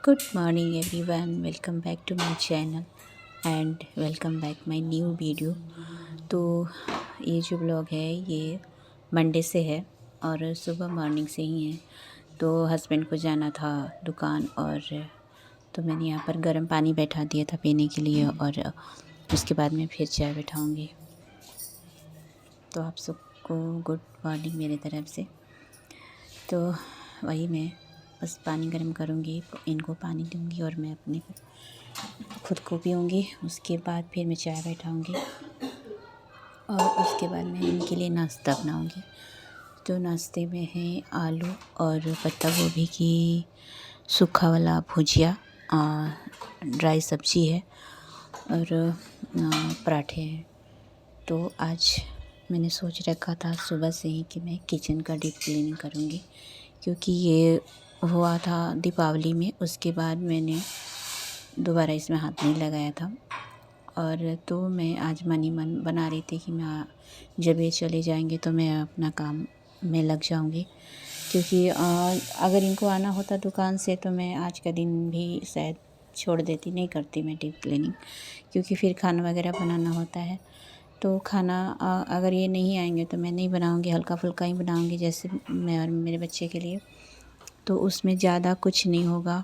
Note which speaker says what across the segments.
Speaker 1: Good morning everyone, welcome back to my channel and welcome back my new video। तो ये जो blog है ये मंडे से है और सुबह मॉर्निंग से ही है। तो हस्बैंड को जाना था दुकान और तो मैंने यहाँ पर गर्म पानी बैठा दिया था पीने के लिए और उसके बाद में फिर चाय बैठाऊँगी। तो आप सबको गुड मॉर्निंग मेरे तरफ से। तो वही मैं बस पानी गर्म करूँगी, इनको पानी दूँगी और मैं अपने खुद को पीऊँगी। उसके बाद फिर मैं चाय बैठाऊँगी और उसके बाद मैं इनके लिए नाश्ता बनाऊँगी। तो नाश्ते में है आलू और पत्ता गोभी की सूखा वाला भुजिया, ड्राई सब्ज़ी है और पराठे हैं। तो आज मैंने सोच रखा था सुबह से ही कि मैं किचन का डीप क्लीनिंग करूँगी, क्योंकि ये हुआ था दीपावली में। उसके बाद मैंने दोबारा इसमें हाथ नहीं लगाया था और तो मैं आज मन ही मन बना रही थी कि मैं जब ये चले जाएंगे तो मैं अपना काम में लग जाऊंगी, क्योंकि अगर इनको आना होता दुकान से तो मैं आज का दिन भी शायद छोड़ देती, नहीं करती मैं डीप क्लीनिंग, क्योंकि फिर खाना वगैरह बनाना होता है। तो खाना अगर ये नहीं आएंगे तो मैं नहीं बनाऊंगी, हल्का फुल्का ही बनाऊंगी, जैसे मैं और मेरे बच्चे के लिए। तो उसमें ज़्यादा कुछ नहीं होगा,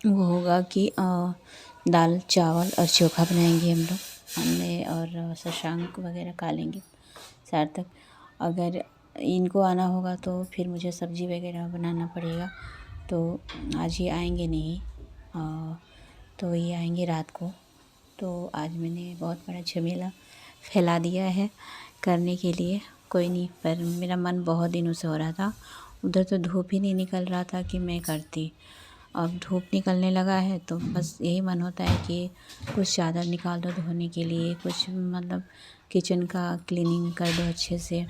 Speaker 1: वो होगा कि दाल चावल और चोखा बनाएंगे हम लोग, हमने और शशांक वगैरह खा लेंगे सार्थक। अगर इनको आना होगा तो फिर मुझे सब्ज़ी वगैरह बनाना पड़ेगा। तो आज ये आएंगे नहीं, तो ये आएंगे रात को। तो आज मैंने बहुत बड़ा झमेला फैला दिया है करने के लिए। कोई नहीं, पर मेरा मन बहुत दिनों से हो रहा था। उधर तो धूप ही नहीं निकल रहा था कि मैं करती, अब धूप निकलने लगा है तो बस यही मन होता है कि कुछ चादर निकाल दो धोने के लिए, कुछ मतलब किचन का क्लीनिंग कर दो अच्छे से,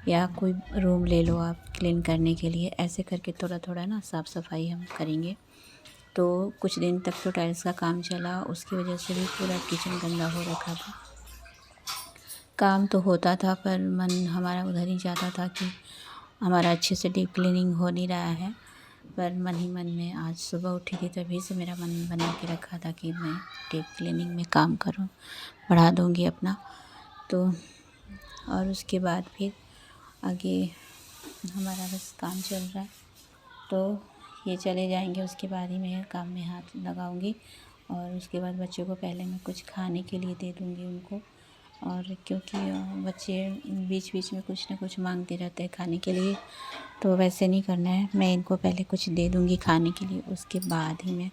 Speaker 1: या कोई रूम ले लो आप क्लीन करने के लिए। ऐसे करके थोड़ा थोड़ा ना साफ़ सफाई हम करेंगे। तो कुछ दिन तक तो टाइल्स का काम चला, उसकी वजह से भी पूरा किचन गंदा हो रखा था। काम तो होता था पर मन हमारा उधर ही जाता था कि हमारा अच्छे से डीप क्लीनिंग हो नहीं रहा है। पर मन ही मन में आज सुबह उठी थी तभी से मेरा मन बना के रखा था कि मैं डीप क्लीनिंग में काम करूं, बढ़ा दूंगी अपना। तो और उसके बाद फिर आगे हमारा बस काम चल रहा है। तो ये चले जाएंगे उसके बाद ही मैं काम में हाथ लगाऊंगी और उसके बाद बच्चों को पहले मैं कुछ खाने के लिए दे दूंगी उनको। और क्योंकि बच्चे बीच बीच में कुछ ना कुछ मांगते रहते हैं खाने के लिए, तो वैसे नहीं करना है। मैं इनको पहले कुछ दे दूंगी खाने के लिए, उसके बाद ही मैं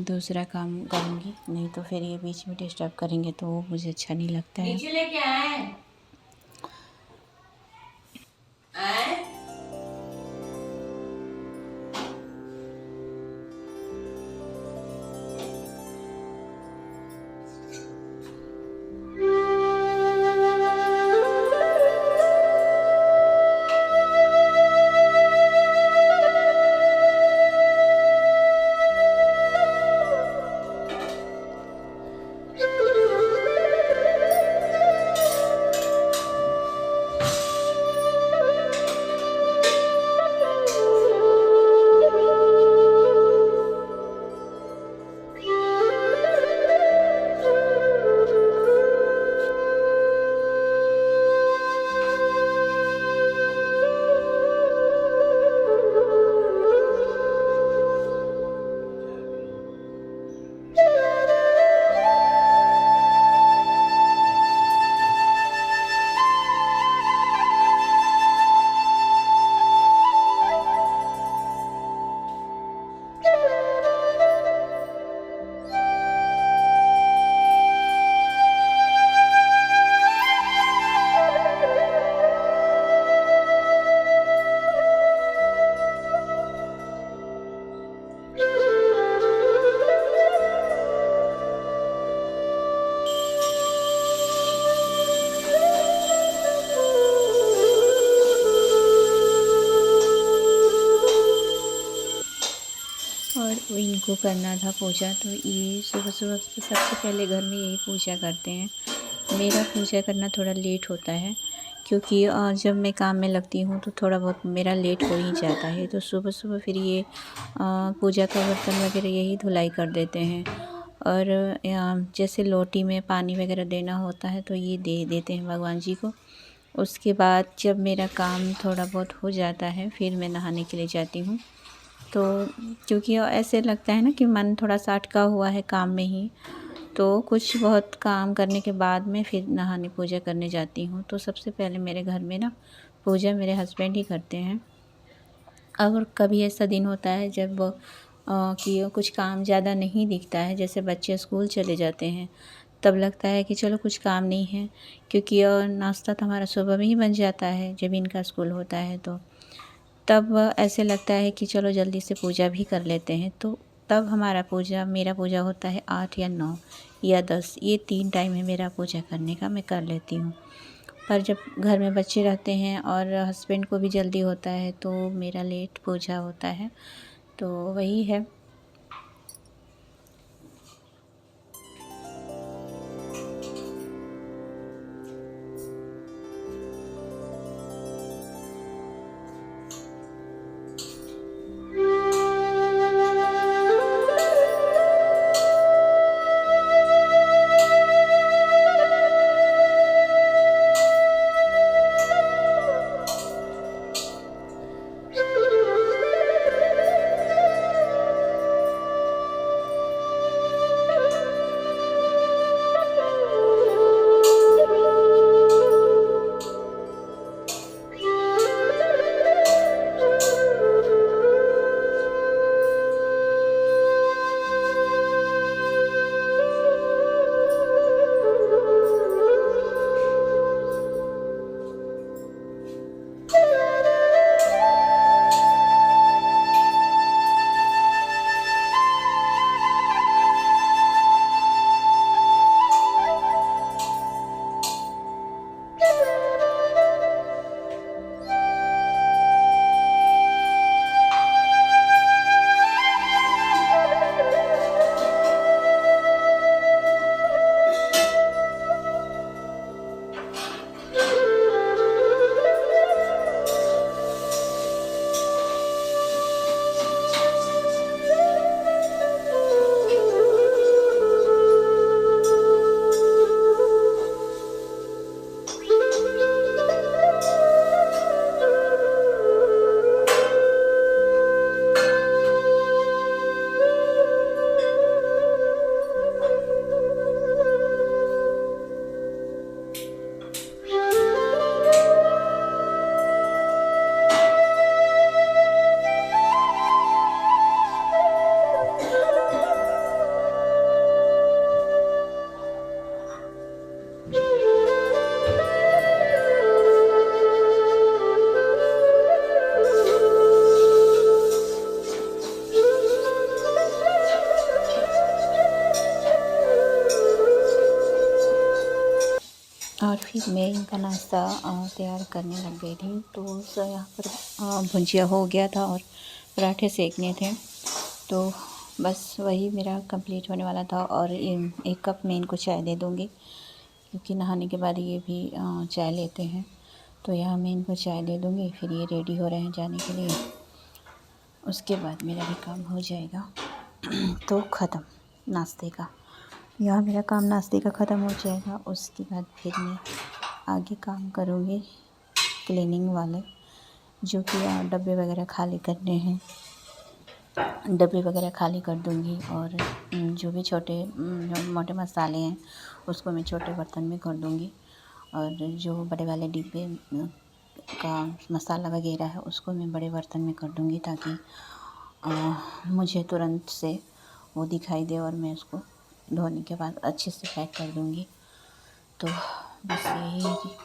Speaker 1: दूसरा काम करूंगी। नहीं तो फिर ये बीच में डिस्टर्ब करेंगे तो वो मुझे अच्छा नहीं लगता है। नीचे लेके आए और इनको करना था पूजा। तो ये सुबह सुबह सबसे पहले घर में यही पूजा करते हैं। मेरा पूजा करना थोड़ा लेट होता है, क्योंकि जब मैं काम में लगती हूँ तो थोड़ा बहुत मेरा लेट हो ही जाता है। तो सुबह सुबह फिर ये पूजा का बर्तन वगैरह यही धुलाई कर देते हैं। और जैसे लोटी में पानी वगैरह देना होता है तो ये दे देते हैं भगवान जी को। उसके बाद जब मेरा काम थोड़ा बहुत हो जाता है फिर मैं नहाने के लिए जाती हूँ। तो क्योंकि ऐसे लगता है ना कि मन थोड़ा सा अटका हुआ है काम में ही, तो कुछ बहुत काम करने के बाद में फिर नहाने पूजा करने जाती हूँ। तो सबसे पहले मेरे घर में ना पूजा मेरे हस्बैंड ही करते हैं। और कभी ऐसा दिन होता है जब कि कुछ काम ज़्यादा नहीं दिखता है, जैसे बच्चे स्कूल चले जाते हैं, तब लगता है कि चलो कुछ काम नहीं है, क्योंकि नाश्ता तो हमारा सुबह में ही बन जाता है जब इनका स्कूल होता है। तो तब ऐसे लगता है कि चलो जल्दी से पूजा भी कर लेते हैं। तो तब मेरा पूजा होता है 8 या 9 या 10, ये 3 टाइम है मेरा पूजा करने का, मैं कर लेती हूँ। पर जब घर में बच्चे रहते हैं और हस्बैंड को भी जल्दी होता है तो मेरा लेट पूजा होता है। तो वही है। और फिर मैं इनका नाश्ता तैयार करने लग गई थी। तो यहाँ पर भुजिया हो गया था और पराठे सेकने थे। तो बस वही मेरा कंप्लीट होने वाला था। और 1 कप मैं इनको चाय दे दूँगी, क्योंकि नहाने के बाद ये भी चाय लेते हैं। तो यहाँ मैं इनको चाय दे दूँगी, फिर ये रेडी हो रहे हैं जाने के लिए। उसके बाद मेरा भी काम हो जाएगा। तो ख़त्म नाश्ते का। यहाँ मेरा काम नाश्ते का ख़त्म हो जाएगा। उसके बाद फिर मैं आगे काम करूँगी क्लीनिंग वाले, जो कि डब्बे वगैरह खाली करने हैं। डब्बे वगैरह खाली कर दूँगी। और जो भी छोटे मोटे मसाले हैं उसको मैं छोटे बर्तन में कर दूँगी। और जो बड़े वाले डिब्बे का मसाला वगैरह है उसको मैं बड़े बर्तन में कर दूँगी, ताकि मुझे तुरंत से वो दिखाई दे और मैं उसको धोने के बाद अच्छे से पैक कर दूँगी। तो बस यही।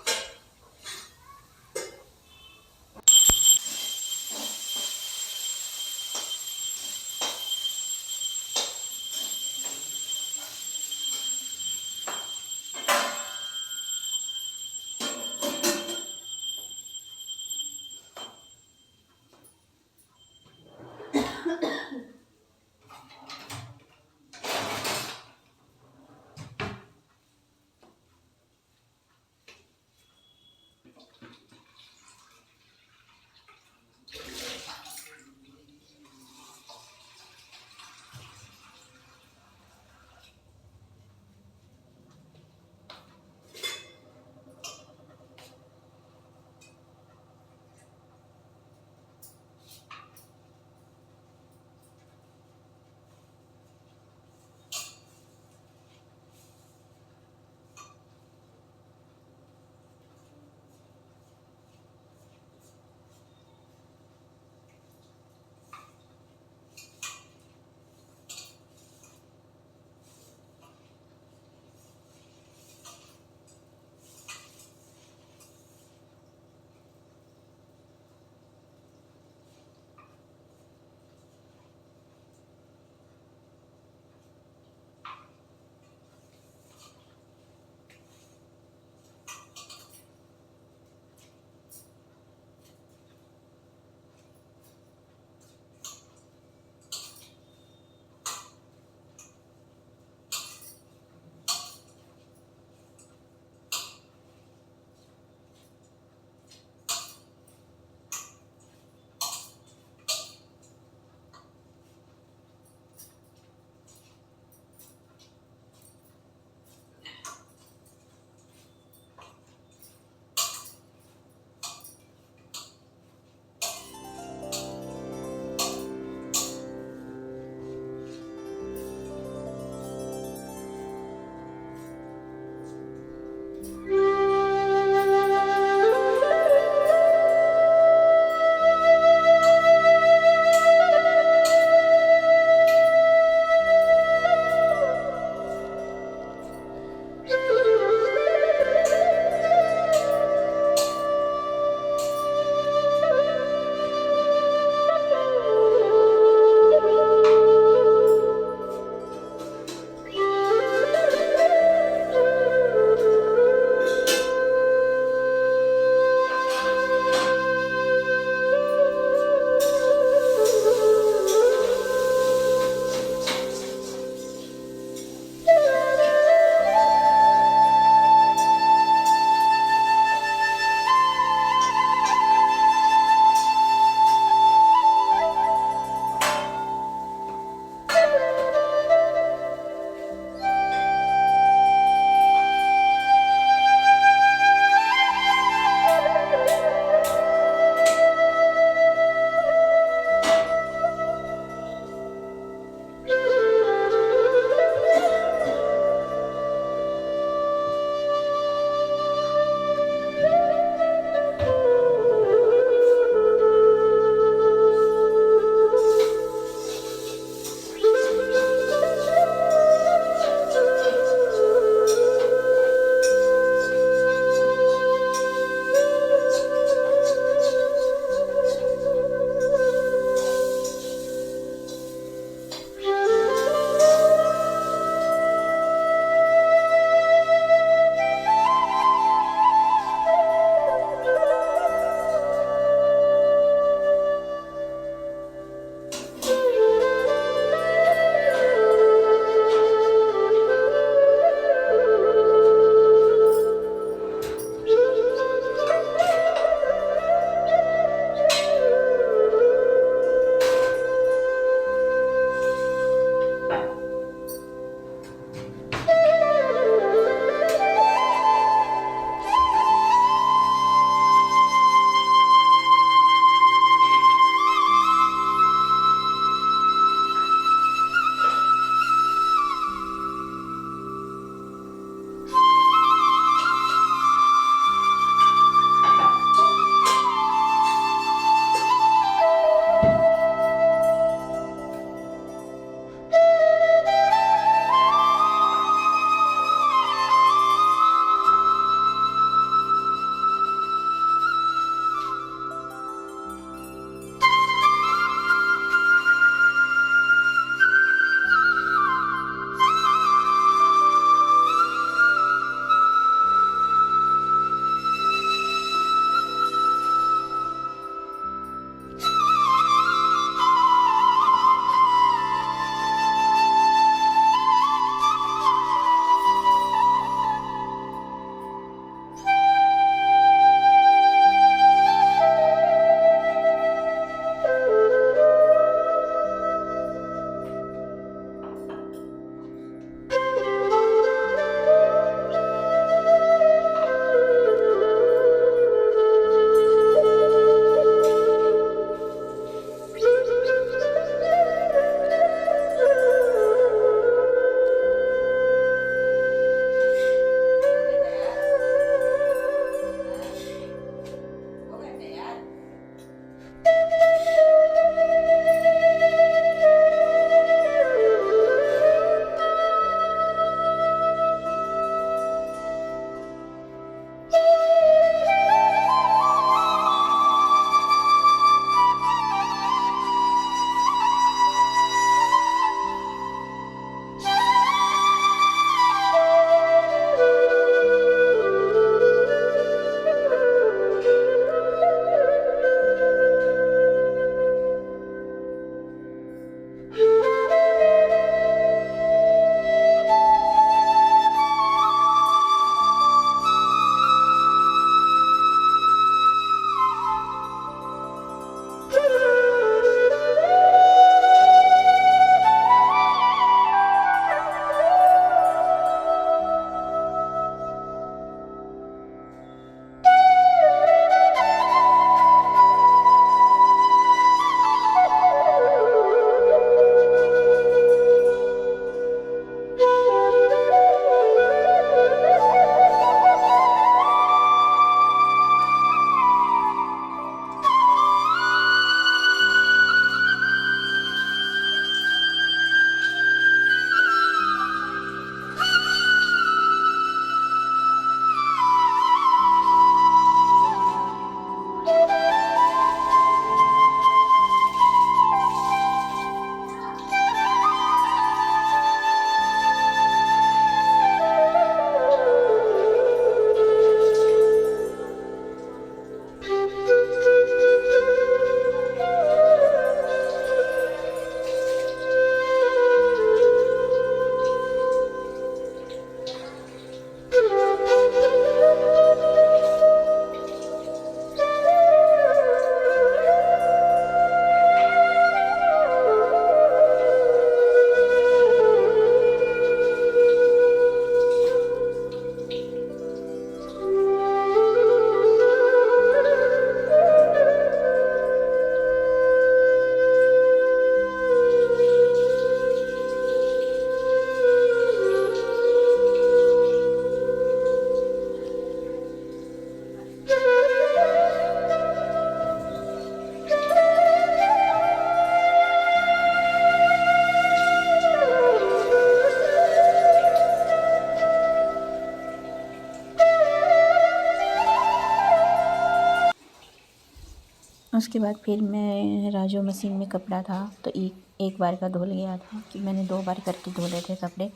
Speaker 1: उसके बाद फिर मेरा जो मशीन में कपड़ा था तो एक बार का धुल गया था कि मैंने 2 बार करके धुले थे कपड़े,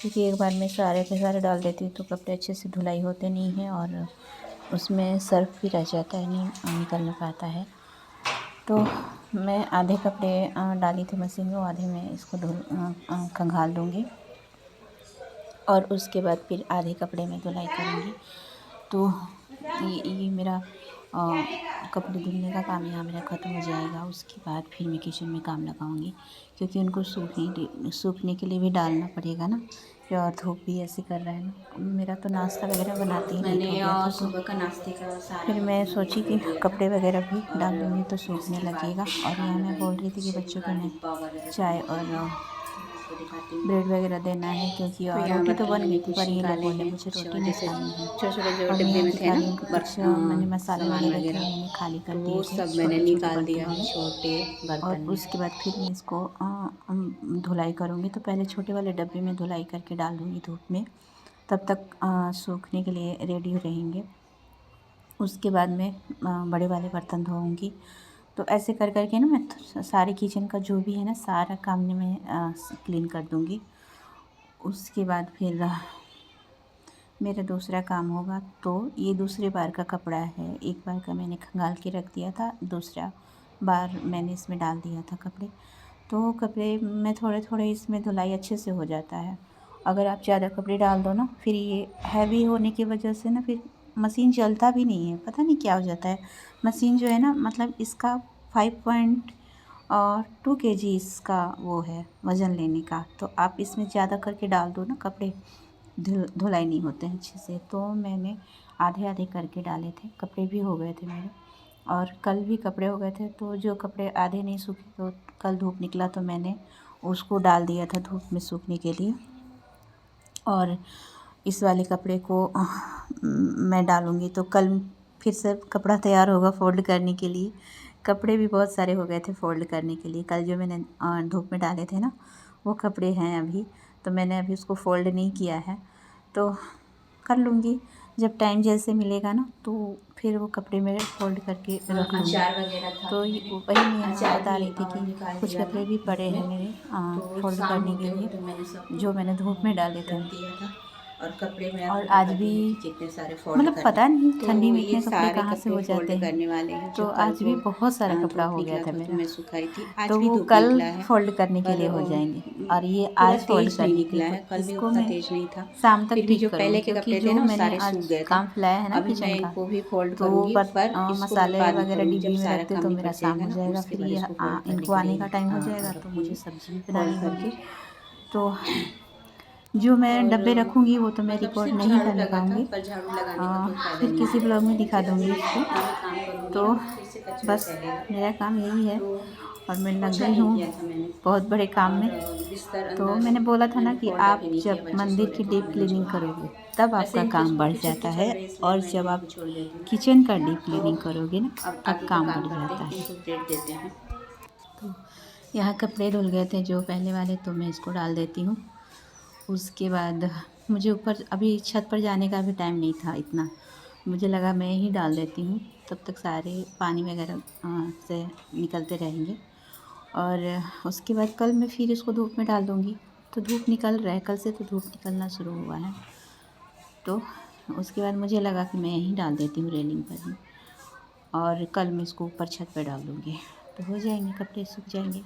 Speaker 1: क्योंकि एक बार में सारे के सारे डाल देती हूँ तो कपड़े अच्छे से धुलाई होते नहीं हैं और उसमें सर्फ भी रह जाता है, नहीं निकल नहीं पाता है। तो मैं आधे कपड़े डाली थी मशीन में, आधे में इसको खंगाल दूँगी और उसके बाद फिर आधे कपड़े में धुलाई करूँगी। तो ये मेरा कपड़े धुलने का काम यहाँ मेरा ख़त्म हो जाएगा। उसके बाद फिर मैं किचन में काम लगाऊंगी, क्योंकि उनको सूखने के लिए भी डालना पड़ेगा ना। और धूप भी ऐसे कर रहा है ना, मेरा तो नाश्ता वगैरह बनाती ही लेट हो गया था, तो
Speaker 2: सुबह का नाश्ते का
Speaker 1: फिर मैं सोची कि कपड़े वगैरह भी डाल दूँगी तो सूखने लगेगा। और यहाँ मैं बोल रही थी कि बच्चों को मैं चाय और ब्रेड वगैरह देना है, क्योंकि
Speaker 2: तो यहाँ
Speaker 1: रोटी तो
Speaker 2: बर्तन
Speaker 1: बन
Speaker 2: मैंने
Speaker 1: गई थी
Speaker 2: कुछ
Speaker 1: पर ये लोग
Speaker 2: निकाले
Speaker 1: बोले
Speaker 2: हैं,
Speaker 1: मुझे
Speaker 2: कुछ
Speaker 1: रोटी नहीं
Speaker 2: जैसे
Speaker 1: खानी है।
Speaker 2: छोटे छोटे जो
Speaker 1: और मैं
Speaker 2: डिब्बे
Speaker 1: यहाँ
Speaker 2: में थे
Speaker 1: दिखा
Speaker 2: ना
Speaker 1: रही हूँ कि कुछ मैंने
Speaker 2: बर्तन
Speaker 1: मसाले
Speaker 2: सामान
Speaker 1: वगैरह थे,
Speaker 2: वगैरह,
Speaker 1: मैंने खाली कर
Speaker 2: तो
Speaker 1: दिए
Speaker 2: वो
Speaker 1: थे
Speaker 2: सब मैंने
Speaker 1: छोटे छोटे
Speaker 2: निकाल दिया
Speaker 1: बर्तनों
Speaker 2: है
Speaker 1: में।
Speaker 2: छोटे
Speaker 1: और
Speaker 2: बर्तन में।
Speaker 1: उसके बाद फिर मैं इसको धुलाई करूँगी। तो पहले छोटे वाले डब्बे में धुलाई करके डाल दूँगी धूप में, तब तक सूखने के लिए रेडी रहेंगे। उसके बाद मैं बड़े वाले बर्तन धोऊँगी। तो ऐसे कर कर के ना मैं सारे किचन का जो भी है ना सारा काम मैं क्लीन कर दूँगी। उसके बाद फिर मेरा दूसरा काम होगा। तो ये दूसरी बार का कपड़ा है, एक बार का मैंने खंगाल के रख दिया था, दूसरा बार मैंने इसमें डाल दिया था कपड़े। तो कपड़े में थोड़े थोड़े इसमें धुलाई अच्छे से हो जाता है। अगर आप ज़्यादा कपड़े डाल दो ना, फिर ये हैवी होने की वजह से ना फिर मशीन चलता भी नहीं है, पता नहीं क्या हो जाता है। मशीन जो है ना, मतलब इसका 5.2 kg इसका वो है वज़न लेने का। तो आप इसमें ज़्यादा करके डाल दो ना कपड़े, धुलाई नहीं होते हैं अच्छे से। तो मैंने आधे आधे करके डाले थे, कपड़े भी हो गए थे मेरे। और कल भी कपड़े हो गए थे, तो जो कपड़े आधे नहीं सूखे तो कल धूप निकला तो मैंने उसको डाल दिया था धूप में सूखने के लिए। और इस वाले कपड़े को मैं डालूँगी तो कल फिर से कपड़ा तैयार होगा फ़ोल्ड करने के लिए। कपड़े भी बहुत सारे हो गए थे फ़ोल्ड करने के लिए, कल जो मैंने धूप में डाले थे ना वो कपड़े हैं अभी। तो मैंने अभी उसको फ़ोल्ड नहीं किया है, तो कर लूँगी जब टाइम जैसे मिलेगा ना, तो फिर वो कपड़े मेरे फ़ोल्ड करके रख लूँगी।
Speaker 2: अचार वगैरह था
Speaker 1: तो
Speaker 2: मैंने
Speaker 1: वही मैं यहाँ
Speaker 2: अचार
Speaker 1: बता
Speaker 2: भी
Speaker 1: रही थी कि
Speaker 2: निकाल
Speaker 1: कुछ
Speaker 2: दिया
Speaker 1: कपड़े
Speaker 2: था
Speaker 1: भी पड़े
Speaker 2: धूप
Speaker 1: हैं
Speaker 2: में।
Speaker 1: मेरे
Speaker 2: तो
Speaker 1: फ़ोल्ड
Speaker 2: शाम
Speaker 1: करने के
Speaker 2: होते
Speaker 1: लिए,
Speaker 2: होते मैंने सब
Speaker 1: जो मैंने धूप में डाले थे।
Speaker 2: रख दिया था। और कपड़े मैं
Speaker 1: और
Speaker 2: आपको
Speaker 1: आज
Speaker 2: दिखाती
Speaker 1: भी
Speaker 2: हूँ कि कितने सारे फोल्ड
Speaker 1: मतलब
Speaker 2: करने।
Speaker 1: पता नहीं ठंडी
Speaker 2: तो
Speaker 1: में
Speaker 2: ये
Speaker 1: इतने कपड़े
Speaker 2: सारे
Speaker 1: कहाँ से
Speaker 2: कपड़े
Speaker 1: हो जाते
Speaker 2: फोल्ड
Speaker 1: हैं।
Speaker 2: करने वाले हैं, जो
Speaker 1: तो
Speaker 2: कल
Speaker 1: आज भी
Speaker 2: को
Speaker 1: बहुत सारा कपड़ा
Speaker 2: धूप
Speaker 1: हो गया
Speaker 2: निकला
Speaker 1: था
Speaker 2: था तो
Speaker 1: मेरा,
Speaker 2: मैं सुखाई थी। आज
Speaker 1: तो
Speaker 2: भी
Speaker 1: वो
Speaker 2: धूप
Speaker 1: कल
Speaker 2: निकला है,
Speaker 1: फ़ोल्ड करने के
Speaker 2: पर
Speaker 1: लिए हो जाएंगे। और ये
Speaker 2: पूरा
Speaker 1: आज फ़ोल्ड
Speaker 2: तेज नहीं
Speaker 1: करेंगे,
Speaker 2: निकला
Speaker 1: तो
Speaker 2: है, कल भी
Speaker 1: इसको
Speaker 2: उतना
Speaker 1: मैं
Speaker 2: तेज नहीं था।
Speaker 1: शाम तक
Speaker 2: फिर भी
Speaker 1: ठीक
Speaker 2: जो
Speaker 1: करूँगी,
Speaker 2: पहले के
Speaker 1: क्योंकि
Speaker 2: कपड़े थे
Speaker 1: जो
Speaker 2: ना वो
Speaker 1: मैंने
Speaker 2: सारे सूख
Speaker 1: आज
Speaker 2: गए थे।
Speaker 1: काम फैलाया है ना
Speaker 2: अभी मैं
Speaker 1: किचन का,
Speaker 2: इनको भी फोल्ड
Speaker 1: तो
Speaker 2: करूँगी, पर इसको मैं
Speaker 1: मसाले
Speaker 2: बाद में
Speaker 1: वगैरह
Speaker 2: करूँगी जब
Speaker 1: डिब्बी में
Speaker 2: सारा
Speaker 1: रखते
Speaker 2: काम
Speaker 1: तो मेरा
Speaker 2: निपट
Speaker 1: शाम
Speaker 2: जाएगा
Speaker 1: हो
Speaker 2: ना,
Speaker 1: जाएगा।
Speaker 2: उसके
Speaker 1: फिर
Speaker 2: बाद
Speaker 1: ये
Speaker 2: इसको फोल्ड करने
Speaker 1: इनको
Speaker 2: के
Speaker 1: आने
Speaker 2: लिए
Speaker 1: का टाइम हो जाएगा तो
Speaker 2: रखूँगी
Speaker 1: मुझे सब्ज़ी भी बनानी
Speaker 2: फोल्ड
Speaker 1: होगी।
Speaker 2: करके।
Speaker 1: तो जो मैं
Speaker 2: और
Speaker 1: डब्बे रखूँगी वो तो मैं
Speaker 2: मतलब
Speaker 1: रिकॉर्ड
Speaker 2: सिर्फ
Speaker 1: नहीं
Speaker 2: झाड़ू
Speaker 1: कर
Speaker 2: लगा था,
Speaker 1: पाऊँगी,
Speaker 2: पर झाड़ू लगाने का कोई फ़ायदा
Speaker 1: फिर
Speaker 2: नहीं
Speaker 1: किसी ब्लॉग में दिखा
Speaker 2: है। जब
Speaker 1: दूँगी
Speaker 2: मैं
Speaker 1: इसको।
Speaker 2: जितना भी काम करूँगी
Speaker 1: तो
Speaker 2: ना फिर से कचरा
Speaker 1: बस
Speaker 2: फैलेगा।
Speaker 1: मेरा काम यही है,
Speaker 2: तो
Speaker 1: और मैं लग
Speaker 2: पोछा
Speaker 1: गई
Speaker 2: नहीं
Speaker 1: हूँ
Speaker 2: किया था मैंने,
Speaker 1: बहुत बड़े काम
Speaker 2: और
Speaker 1: में।
Speaker 2: बिस्तर
Speaker 1: तो
Speaker 2: अंदर
Speaker 1: मैंने बोला था ना
Speaker 2: मैंने
Speaker 1: कि
Speaker 2: फोल्ड अभी
Speaker 1: आप
Speaker 2: नहीं किया,
Speaker 1: जब
Speaker 2: बच्चे सो
Speaker 1: मंदिर
Speaker 2: रहे
Speaker 1: की
Speaker 2: थे तो
Speaker 1: डीप
Speaker 2: मैंने
Speaker 1: क्लीनिंग
Speaker 2: छोड़
Speaker 1: करोगे
Speaker 2: दिया।
Speaker 1: तब
Speaker 2: वैसे
Speaker 1: आपका
Speaker 2: इनकी
Speaker 1: काम बढ़
Speaker 2: छोटी
Speaker 1: जाता
Speaker 2: छोटी
Speaker 1: है,
Speaker 2: चल रही है इसलिए
Speaker 1: और
Speaker 2: मैं
Speaker 1: जब
Speaker 2: इनको
Speaker 1: आप
Speaker 2: छोड़ देती हूँ।
Speaker 1: किचन का डीप
Speaker 2: तो
Speaker 1: क्लीनिंग करोगे ना
Speaker 2: अब
Speaker 1: तब
Speaker 2: आगे का
Speaker 1: काम
Speaker 2: काम
Speaker 1: बढ़
Speaker 2: करते
Speaker 1: जाता
Speaker 2: हैं,
Speaker 1: है।
Speaker 2: इनको ब्रेड देते हैं।
Speaker 1: तो यहाँ कपड़े धुल गए थे जो पहले वाले, तो मैं इसको डाल देती हूँ। उसके बाद मुझे ऊपर अभी छत पर जाने का भी टाइम नहीं था इतना, मुझे लगा मैं ही डाल देती हूँ, तब तक सारे पानी वगैरह से निकलते रहेंगे। और उसके बाद कल मैं फिर इसको धूप में डाल दूँगी। तो धूप निकल रहा है, कल से तो धूप निकलना शुरू हुआ है। तो उसके बाद मुझे लगा कि मैं यहीं डाल देती हूँ रेलिंग पर ही, और कल मैं इसको ऊपर छत पर डाल दूँगी, तो हो जाएंगे कपड़े, सूख जाएंगे।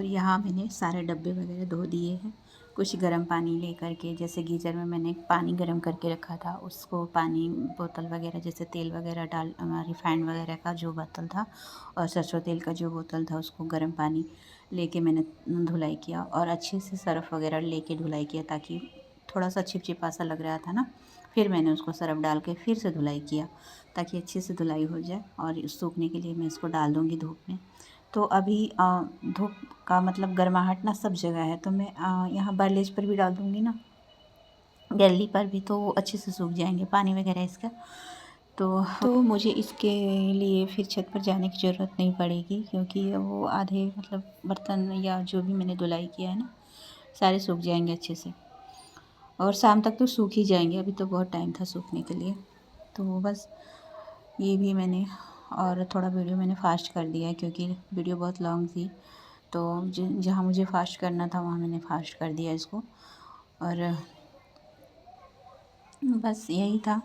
Speaker 1: और यहाँ मैंने सारे डब्बे वगैरह धो दिए हैं। कुछ गर्म पानी ले करके, जैसे गीज़र में मैंने पानी गर्म करके रखा था, उसको पानी बोतल वगैरह जैसे तेल वगैरह डाल, रिफाइंड वगैरह का जो बोतल था और सरसों तेल का जो बोतल था, उसको गर्म पानी लेके मैंने धुलाई किया और अच्छे से सर्फ़ वगैरह लेके धुलाई किया, ताकि थोड़ा सा चिपचिपा सा लग रहा था ना। फिर मैंने उसको सर्फ़ डाल के फिर से धुलाई किया, ताकि अच्छे से धुलाई हो जाए। और सूखने के लिए मैं इसको डाल दूँगी धूप में। तो अभी धूप का मतलब गर्माहट ना सब जगह है, तो मैं यहाँ बारलेज पर भी डाल दूँगी ना, गैलरी पर भी, तो वो अच्छे से सूख जाएंगे पानी वगैरह इसका। तो मुझे इसके लिए फिर छत पर जाने की ज़रूरत नहीं पड़ेगी, क्योंकि वो आधे मतलब बर्तन या जो भी मैंने धुलाई किया है ना, सारे सूख जाएंगे अच्छे से। और शाम तक तो सूख ही जाएंगे, अभी तो बहुत टाइम था सूखने के लिए। तो बस ये भी मैंने, और थोड़ा वीडियो मैंने फास्ट कर दिया है, क्योंकि वीडियो बहुत लॉन्ग थी। तो जहाँ मुझे फास्ट करना था वहाँ मैंने फास्ट कर दिया इसको। और बस यही था।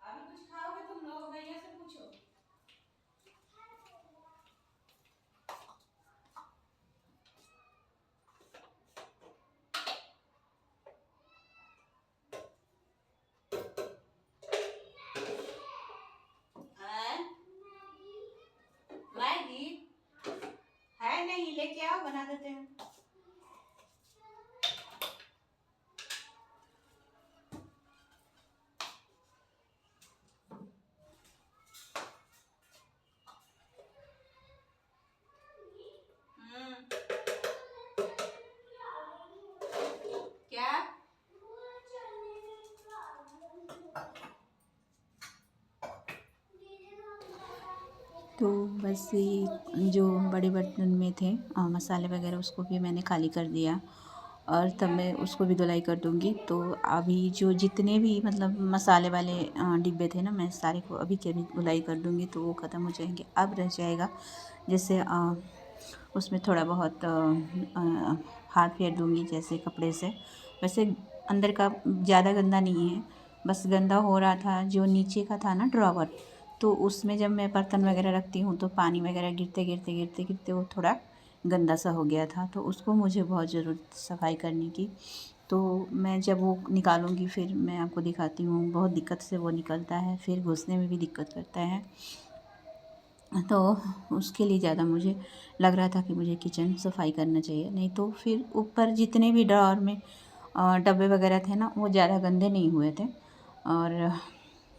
Speaker 1: अभी कुछ खाओगे तुम लोग? भैया से पूछो। मैगी है नहीं, लेके आओ, बना देते हैं। क्या? तो बस ये जो बड़े बर्तन में थे मसाले वगैरह, उसको भी मैंने खाली कर दिया, और तब मैं उसको भी धुलाई कर दूँगी। तो अभी जो जितने भी मतलब मसाले वाले डिब्बे थे ना, मैं सारे को अभी के अभी धुलाई कर दूँगी, तो वो ख़त्म हो जाएंगे। अब रह जाएगा जैसे उसमें थोड़ा बहुत हाथ फेर दूँगी जैसे कपड़े से। वैसे अंदर का ज़्यादा गंदा नहीं है, बस गंदा हो रहा था। जो नीचे का था ना ड्रॉवर, तो उसमें जब मैं बर्तन वगैरह रखती हूँ तो पानी वगैरह गिरते गिरते गिरते गिरते वो थोड़ा गंदा सा हो गया था, तो उसको मुझे बहुत ज़रूरत सफाई करने की। तो मैं जब वो निकालूंगी फिर मैं आपको दिखाती हूँ। बहुत दिक्कत से वो निकलता है, फिर घुसने में भी दिक्कत करता है। तो उसके लिए ज़्यादा मुझे लग रहा था कि मुझे किचन सफाई करना चाहिए, नहीं तो फिर ऊपर जितने भी ड्रॉअर में डब्बे वगैरह थे ना, वो ज़्यादा गंदे नहीं हुए थे। और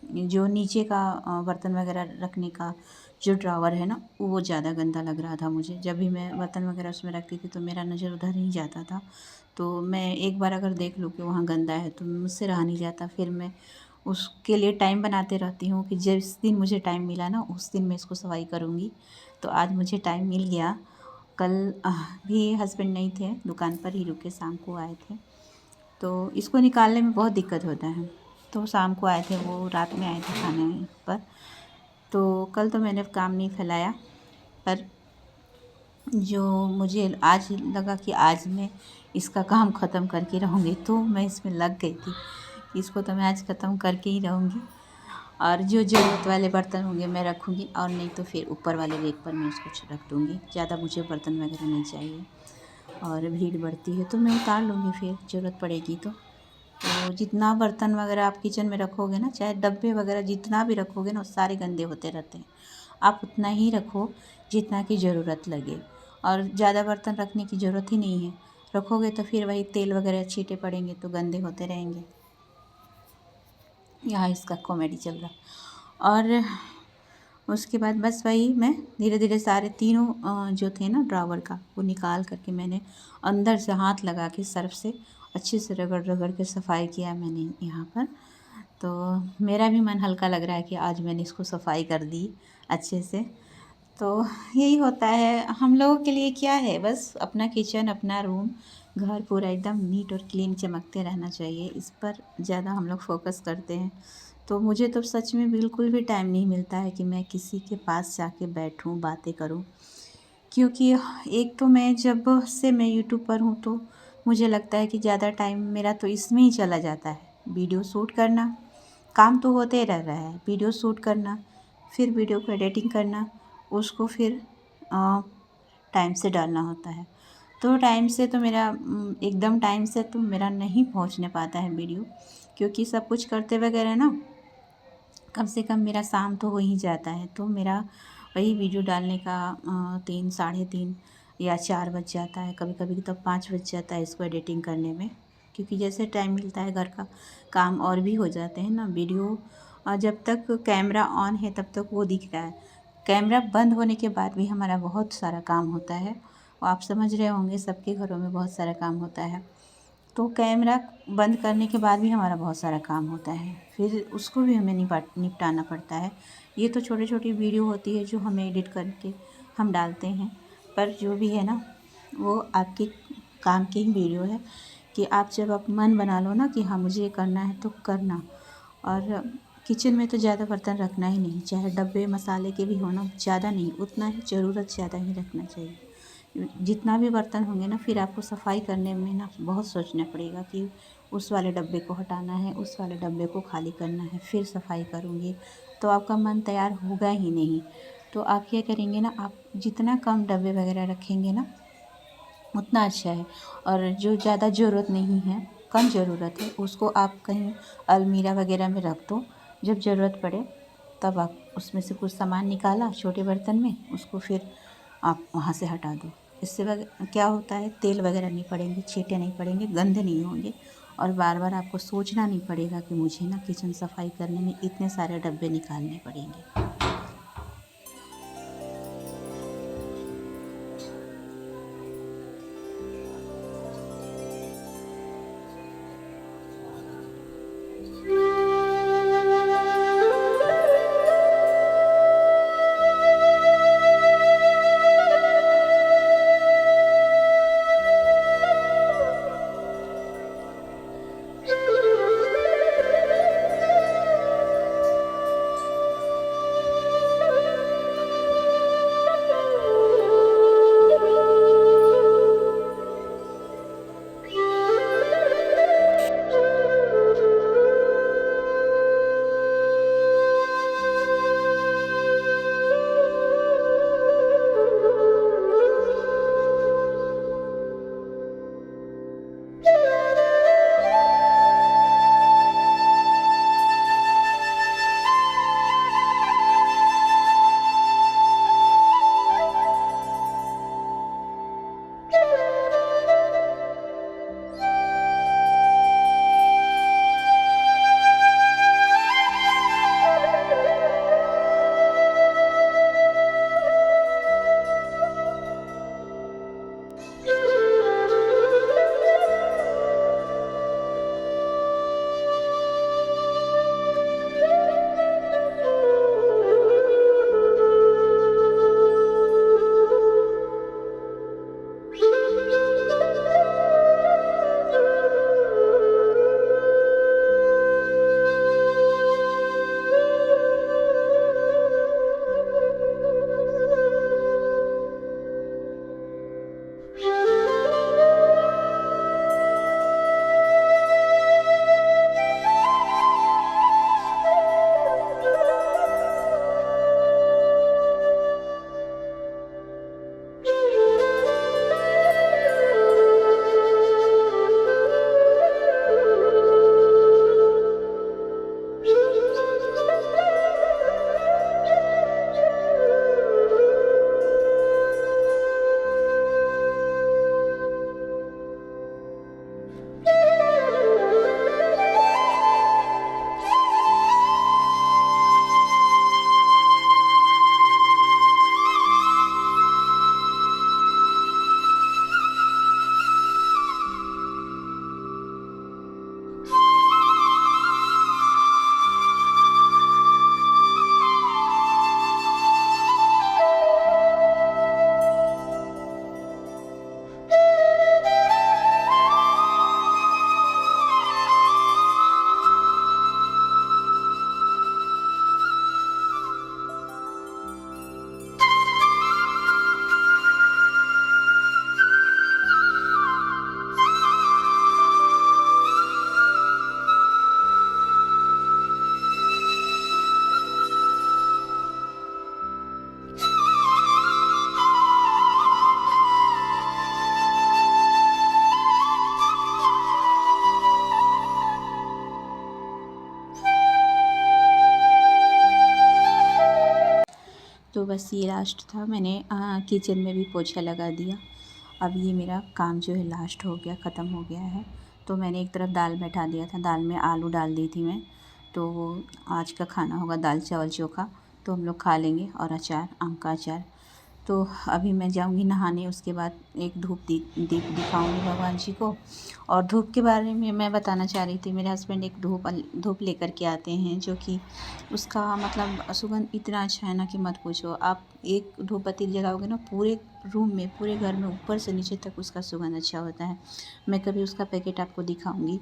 Speaker 1: जो नीचे का बर्तन वगैरह रखने का जो ड्रॉवर है ना, वो ज़्यादा गंदा लग रहा था मुझे। जब भी मैं बर्तन वगैरह उसमें रखती थी तो मेरा नज़र उधर ही जाता था। तो मैं एक बार अगर देख लूँ कि वहाँ गंदा है तो मुझसे रहा नहीं जाता। फिर मैं उसके लिए टाइम बनाते रहती हूँ कि जिस दिन मुझे टाइम मिला ना, उस दिन मैं इसको सफाई करूँगी। तो आज मुझे टाइम मिल गया। कल भी हस्बैंड नहीं थे, दुकान पर ही रुके, शाम को आए थे। तो इसको निकालने में बहुत दिक्कत होता है। तो शाम को आए थे वो, रात में आए थे खाने पर। तो कल तो मैंने काम नहीं फैलाया, पर जो मुझे आज लगा कि आज मैं इसका काम ख़त्म करके रहूँगी, तो मैं इसमें लग गई थी कि इसको तो मैं आज ख़त्म करके ही रहूँगी। और जो ज़रूरत वाले बर्तन होंगे मैं रखूँगी, और नहीं तो फिर ऊपर वाले रेक पर मैं उसको रख दूँगी। ज़्यादा मुझे बर्तन वगैरह नहीं चाहिए। और भीड़ बढ़ती है तो मैं उतार लूँगी फिर ज़रूरत पड़ेगी तो जितना बर्तन वगैरह आप किचन में रखोगे ना, चाहे डब्बे वगैरह जितना भी रखोगे ना, वो सारे गंदे होते रहते हैं। आप उतना ही रखो जितना की ज़रूरत लगे, और ज़्यादा बर्तन रखने की ज़रूरत ही नहीं है। रखोगे तो फिर वही तेल वगैरह छींटे पड़ेंगे तो गंदे होते रहेंगे। यहाँ इसका कॉमेडी चल रहा। और उसके बाद बस वही मैं धीरे धीरे सारे तीनों जो थे ना ड्रावर का, वो निकाल करके मैंने अंदर से हाथ लगा के सर्फ से अच्छे से रगड़ रगड़ के सफाई किया मैंने यहाँ पर। तो मेरा भी मन हल्का लग रहा है कि आज मैंने इसको सफाई कर दी अच्छे से। तो यही होता है हम लोगों के लिए। क्या है, बस अपना किचन, अपना रूम, घर पूरा एकदम नीट और क्लीन चमकते रहना चाहिए। इस पर ज़्यादा हम लोग फोकस करते हैं। तो मुझे तो सच में बिल्कुल भी टाइम नहीं मिलता है कि मैं किसी के पास जाके बैठूं, बातें करूं। क्योंकि एक तो मैं जब से मैं यूट्यूब पर हूं तो मुझे लगता है कि ज़्यादा टाइम मेरा तो इसमें ही चला जाता है। वीडियो शूट करना, काम तो होते रह रहा है, वीडियो शूट करना, फिर वीडियो को एडिटिंग करना, उसको फिर टाइम से डालना होता है। तो टाइम से तो मेरा एकदम टाइम से तो मेरा नहीं पहुंचने पाता है वीडियो, क्योंकि सब कुछ करते वगैरह ना कम से कम मेरा शाम तो हो ही जाता है। तो मेरा वही वीडियो डालने का 3 साढ़े 3 या 4 बज जाता है, कभी कभी तो 5 बज जाता है इसको एडिटिंग करने में। क्योंकि जैसे टाइम मिलता है घर का काम और भी हो जाते हैं ना। वीडियो जब तक कैमरा ऑन है तब तक वो दिख रहा है, कैमरा बंद होने के बाद भी हमारा बहुत सारा काम होता है। और आप समझ रहे होंगे सबके घरों में बहुत सारा काम होता है। तो कैमरा बंद करने के बाद भी हमारा बहुत सारा काम होता है, फिर उसको भी हमें निपटाना पड़ता है। ये तो छोटी छोटी वीडियो होती है जो हमें एडिट करके हम डालते हैं, पर जो भी है ना, वो आपके काम की ही वीडियो है। कि आप जब आप मन बना लो ना कि हाँ मुझे ये करना है तो करना। और किचन में तो ज़्यादा बर्तन रखना ही नहीं, चाहे डब्बे मसाले के भी हो ना, ज़्यादा नहीं, उतना ही ज़रूरत ज़्यादा ही रखना चाहिए। जितना भी बर्तन होंगे ना, फिर आपको सफाई करने में ना बहुत सोचना पड़ेगा कि उस वाले डब्बे को हटाना है, उस वाले डब्बे को खाली करना है, फिर सफाई करूँगी। तो आपका मन तैयार होगा ही नहीं। तो आप क्या करेंगे ना, आप जितना कम डब्बे वगैरह रखेंगे ना उतना अच्छा है। और जो ज़्यादा ज़रूरत नहीं है, कम ज़रूरत है, उसको आप कहीं अलमीरा वगैरह में रख दो। जब ज़रूरत पड़े तब आप उसमें से कुछ सामान निकाला छोटे बर्तन में, उसको फिर आप वहाँ से हटा दो। इससे क्या होता है, तेल वगैरह नहीं पड़ेंगे, छींटे नहीं पड़ेंगे, गंदे नहीं होंगे। और बार बार आपको सोचना नहीं पड़ेगा कि मुझे ना किचन सफाई करने में इतने सारे डब्बे निकालने पड़ेंगे। तो बस ये लास्ट था। मैंने किचन में भी पोछा लगा दिया। अब ये मेरा काम जो है लास्ट हो गया, ख़त्म हो गया है। तो मैंने एक तरफ दाल बैठा दिया था, दाल में आलू डाल दी थी मैं। तो आज का खाना होगा दाल चावल चोखा, तो हम लोग खा लेंगे, और अचार, आम का अचार। तो अभी मैं जाऊंगी नहाने, उसके बाद एक दीप दिखाऊंगी भगवान जी को। और धूप के बारे में मैं बताना चाह रही थी। मेरे हस्बैंड एक धूप लेकर के आते हैं, जो कि उसका मतलब सुगंध इतना अच्छा है ना कि मत पूछो। आप एक धूपबत्ती जलाओगे ना, पूरे रूम में, पूरे घर में, ऊपर से नीचे तक उसका सुगंध अच्छा होता है। मैं कभी उसका पैकेट आपको दिखाऊंगी।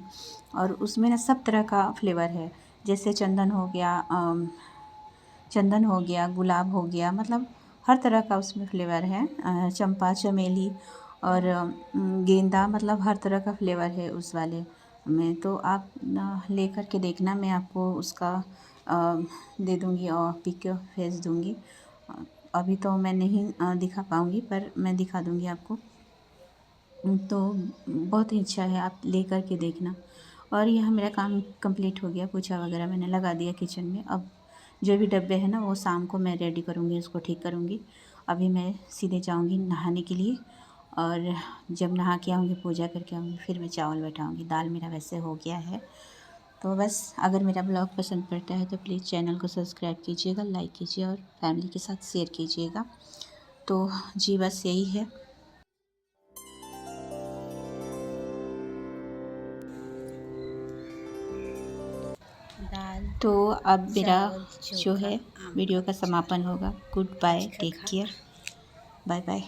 Speaker 1: और उसमें ना सब तरह का फ्लेवर है, जैसे चंदन हो गया, गुलाब हो गया, मतलब हर तरह का उसमें फ्लेवर है। चंपा, चमेली और गेंदा, मतलब हर तरह का फ्लेवर है उस वाले में। तो आप ले कर के देखना, मैं आपको उसका दे दूँगी और पिक भेज दूँगी। अभी तो मैं नहीं दिखा पाऊँगी, पर मैं दिखा दूँगी आपको। तो बहुत ही अच्छा है, आप ले कर के देखना। और यह मेरा काम कंप्लीट हो गया, पोछा वगैरह मैंने लगा दिया किचन में। अब जो भी डब्बे हैं ना, वो शाम को मैं रेडी करूँगी, उसको ठीक करूँगी। अभी मैं सीधे जाऊँगी नहाने के लिए, और जब नहा के आऊँगी, पूजा करके आऊँगी, फिर मैं चावल बैठाऊँगी। दाल मेरा वैसे हो गया है। तो बस, अगर मेरा ब्लॉग पसंद पड़ता है तो प्लीज़ चैनल को सब्सक्राइब कीजिएगा, लाइक कीजिए और फैमिली के साथ शेयर कीजिएगा। तो जी बस यही है। तो अब मेरा जो है वीडियो का समापन होगा। Good bye, take care, bye bye.